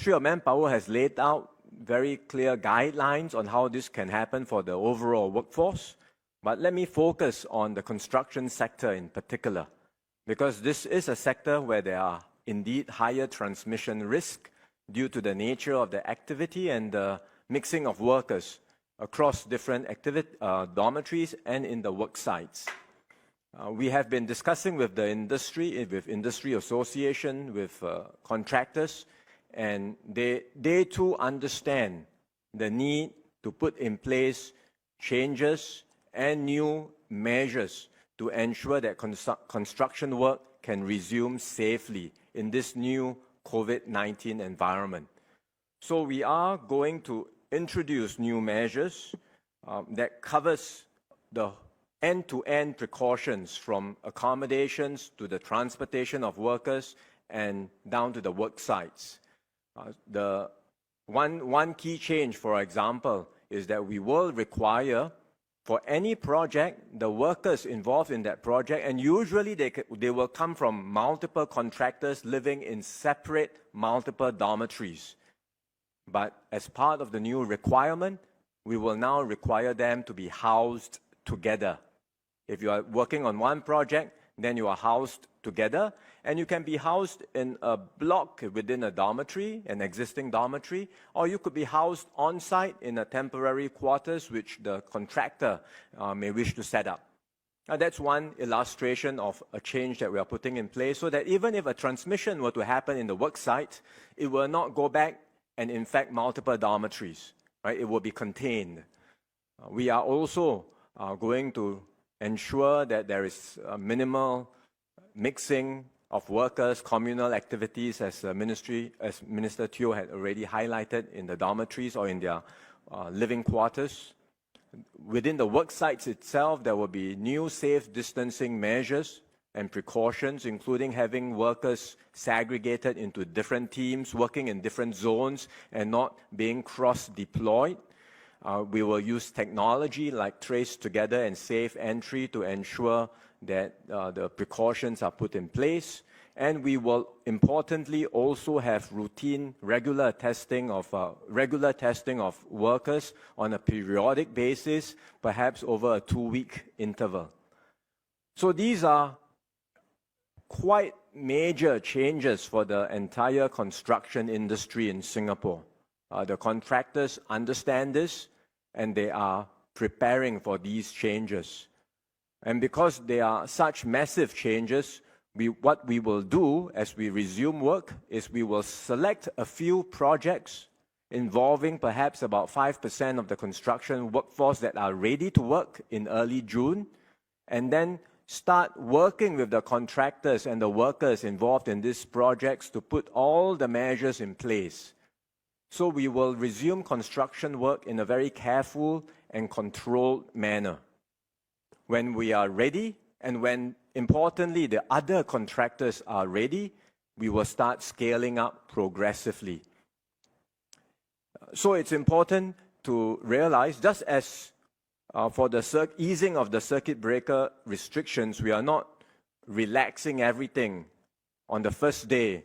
Ministry of Manpower has laid out very clear guidelines on how this can happen for the overall workforce. But let me focus on the construction sector in particular, because this is a sector where there are indeed higher transmission risk due to the nature of the activity and the mixing of workers across different dormitories and in the work sites. We have been discussing with the industry, with industry association, with contractors, and they too understand the need to put in place changes and new measures to ensure that construction work can resume safely in this new COVID-19 environment. So we are going to introduce new measures that covers the end-to-end precautions from accommodations to the transportation of workers and down to the work sites. The one key change, for example, is that we will require for any project, the workers involved in that project, and usually they will come from multiple contractors living in separate multiple dormitories. But as part of the new requirement, we will now require them to be housed together. If you are working on one project, then you are housed together, and you can be housed in a block within a dormitory, an existing dormitory, or you could be housed on-site in a temporary quarters which the contractor may wish to set up. That's one illustration of a change that we are putting in place so that even if a transmission were to happen in the work site, it will not go back and infect multiple dormitories, right? It will be contained. We are also going to ensure that there is a minimal mixing of workers, communal activities, as Minister Teo had already highlighted, in the dormitories or in their living quarters. Within the work sites itself, there will be new safe distancing measures and precautions, including having workers segregated into different teams, working in different zones and not being cross-deployed. We will use technology like Trace Together and Safe Entry to ensure that the precautions are put in place. And we will importantly also have routine, regular testing of workers on a periodic basis, perhaps over a 2-week interval. So these are quite major changes for the entire construction industry in Singapore. The contractors understand this, and they are preparing for these changes. And because they are such massive changes, what we will do as we resume work is we will select a few projects involving perhaps about 5% of the construction workforce that are ready to work in early June, and then start working with the contractors and the workers involved in these projects to put all the measures in place. So we will resume construction work in a very careful and controlled manner. When we are ready, and when, importantly, the other contractors are ready, we will start scaling up progressively. So it's important to realize, just as for the easing of the circuit breaker restrictions, we are not relaxing everything on the first day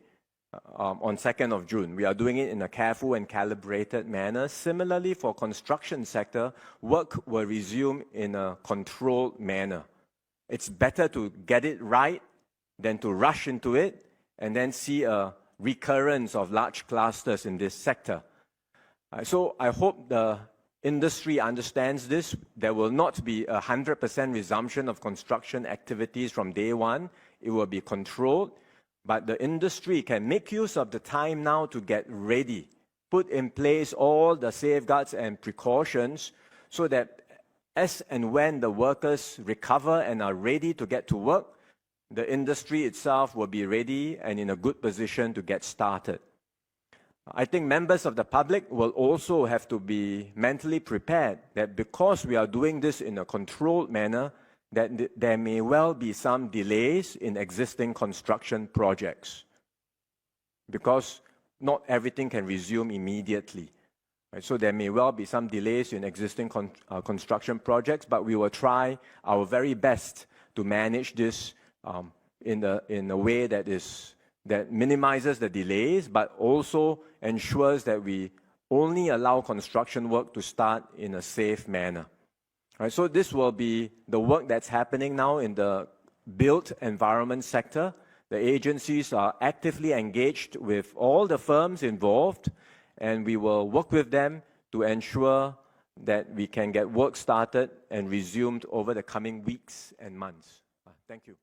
on 2nd of June. We are doing it in a careful and calibrated manner. Similarly, for construction sector, work will resume in a controlled manner. It's better to get it right than to rush into it and then see a recurrence of large clusters in this sector. So I hope the industry understands this. There will not be a 100% resumption of construction activities from day one. It will be controlled. But the industry can make use of the time now to get ready, put in place all the safeguards and precautions so that as and when the workers recover and are ready to get to work, the industry itself will be ready and in a good position to get started. I think members of the public will also have to be mentally prepared that because we are doing this in a controlled manner, that there may well be some delays in existing construction projects because not everything can resume immediately. Right? So there may well be some delays in existing construction projects, but we will try our very best to manage this in a way that is that minimizes the delays, but also ensures that we only allow construction work to start in a safe manner. Right, so this will be the work that's happening now in the built environment sector. The agencies are actively engaged with all the firms involved, and we will work with them to ensure that we can get work started and resumed over the coming weeks and months. Thank you.